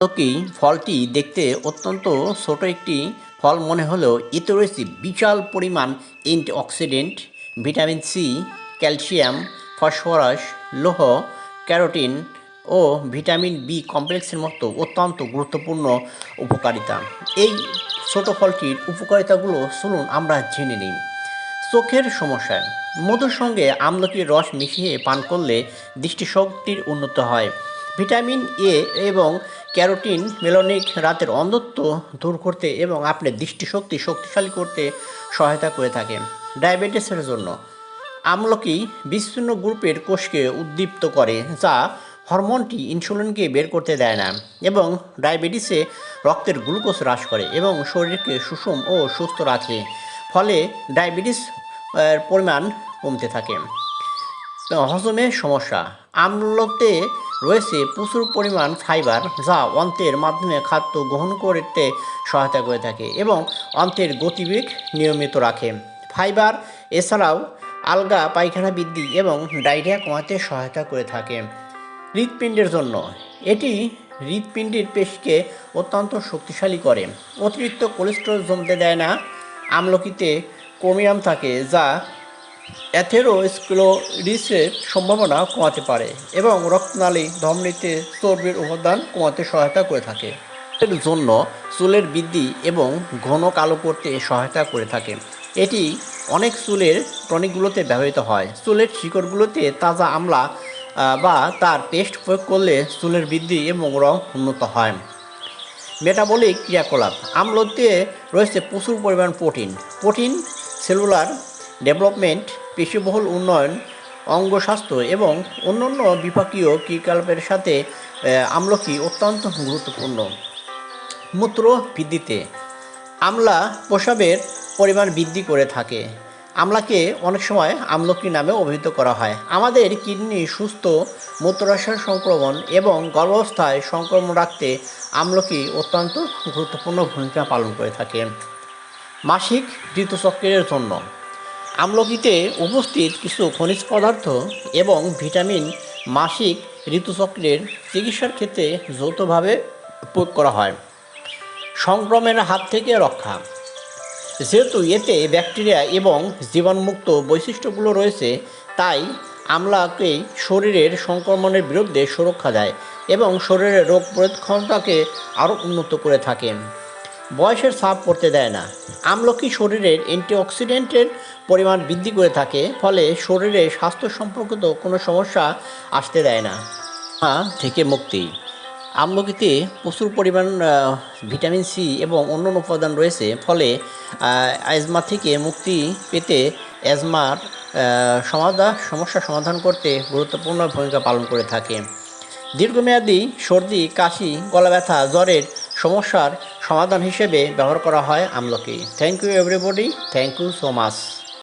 আমলকি ফলটি দেখতে অত্যন্ত ছোট একটি ফল মনে হলেও এতে রয়েছে বিশাল পরিমাণ antioxidant, vitamin C, calcium, phosphorus, লৌহ, ক্যারোটিন ও ভিটামিন বি কমপ্লেক্সের মতো অত্যন্ত গুরুত্বপূর্ণ উপকারিতা। এই ছোট ফলটির উপকারিতাগুলো চলুন আমরা জেনে নিই। চোখের সমস্যা, মধুর সঙ্গে আমলকির রস মিশিয়ে পান করলে দৃষ্টিশক্তির উন্নত হয়। ভিটামিন এ এবং ক্যারোটিন মেলানিক রাতের অন্ধত্ব দূর করতে এবং আপনার দৃষ্টিশক্তি শক্তিশালী করতে সহায়তা করে থাকে। ডায়াবেটিসের জন্য আমলকি বিচ্ছিন্ন গ্রুপের কোষকে উদ্দীপ্ত করে, যা হরমোনটি ইনসুলিনকে বের করতে দেয় না এবং ডায়াবেটিসে রক্তের গ্লুকোজ হ্রাস করে এবং শরীরকে সুষম ও সুস্থ রাখে, ফলে ডায়াবেটিস পরিমাণ কমতে থাকে। হজমের সমস্যা, আমলতে রয়েছে প্রচুর পরিমাণ ফাইবার, যা অন্ত্রের মাধ্যমে খাদ্য গ্রহণ করতে সহায়তা করে থাকে এবং অন্ত্রের গতিবেগ নিয়মিত রাখে। ফাইবার এছাড়াও আলগা পায়খানা বৃদ্ধি এবং ডায়রিয়া কমাতে সহায়তা করে থাকে। হৃৎপিণ্ডের জন্য এটি হৃৎপিণ্ডের পেশিকে অত্যন্ত শক্তিশালী করে। অতিরিক্ত কোলেস্টেরল জমতে দেয় না। আমলকিতে ক্রোমিয়াম থাকে, যা অ্যাথেরোস্ক্লেরোসিসের সম্ভাবনা কমাতে পারে এবং রক্তনালী ধমনীতে চর্বির উপাদান কমাতে সহায়তা করে থাকে। এর জন্য চুলের বৃদ্ধি এবং ঘন কালো করতে সহায়তা করে থাকে। এটি অনেক চুলের টনিকগুলোতে ব্যবহৃত হয়। চুলের শিকড়গুলোতে তাজা আমলা বা তার পেস্ট প্রয়োগ করলে চুলের বৃদ্ধি এবং রং উন্নত হয়। মেটাবলিক ক্রিয়াকলাপ, আমলতে রয়েছে প্রচুর পরিমাণ প্রোটিন সেলুলার ডেভেলপমেন্ট, পেশিবহুল উন্নয়ন, অঙ্গ স্বাস্থ্য এবং অন্যান্য বিপাকীয় ক্রিয়াকলাপের সাথে আমলকি অত্যন্ত গুরুত্বপূর্ণ। মূত্র বৃদ্ধিতে আমলা প্রস্রাবের পরিমাণ বৃদ্ধি করে থাকে। আমলাকে অনেক সময় আমলকি নামে অভিহিত করা হয়। আমাদের কিডনি সুস্থ, মূত্রাশয়ের সংক্রমণ এবং গর্ভাবস্থায় সংক্রমণ রাখতে আমলকি অত্যন্ত গুরুত্বপূর্ণ ভূমিকা পালন করে থাকে। মাসিক ঋতুচক্রের জন্য আমলকিতে উপস্থিত কিছু খনিজ পদার্থ এবং ভিটামিন মাসিক ঋতুচক্রের চিকিৎসার ক্ষেত্রে যৌথভাবে প্রয়োগ করা হয়। সংক্রমণের হাত থেকে রক্ষা, যেহেতু এতে ব্যাকটেরিয়া এবং জীবাণুমুক্ত বৈশিষ্ট্যগুলো রয়েছে, তাই আমলাকে শরীরের সংক্রমণের বিরুদ্ধে সুরক্ষা দেয় এবং শরীরের রোগ প্রতিরোধ ক্ষমতাকে আরও উন্নত করে থাকে। বয়সের ছাপ পড়তে দেয় না। আমলকি শরীরের অ্যান্টিঅক্সিডেন্টের পরিমাণ বৃদ্ধি করে থাকে, ফলে শরীরে স্বাস্থ্য সম্পর্কিত কোনো সমস্যা আসতে দেয় না। থেকে মুক্তি, আমলকিতে প্রচুর পরিমাণ ভিটামিন সি এবং অন্যান্য উপাদান রয়েছে, ফলে অ্যাজমা থেকে মুক্তি পেতে অ্যাজমার সমস্যা সমাধান করতে গুরুত্বপূর্ণ ভূমিকা পালন করে থাকে। দীর্ঘমেয়াদী সর্দি, কাশি, গলা ব্যথা, জ্বরের সমস্যার সমাধান হিসেবে ব্যবহার করা হয় আমলকি। Thank you everybody, thank you so much.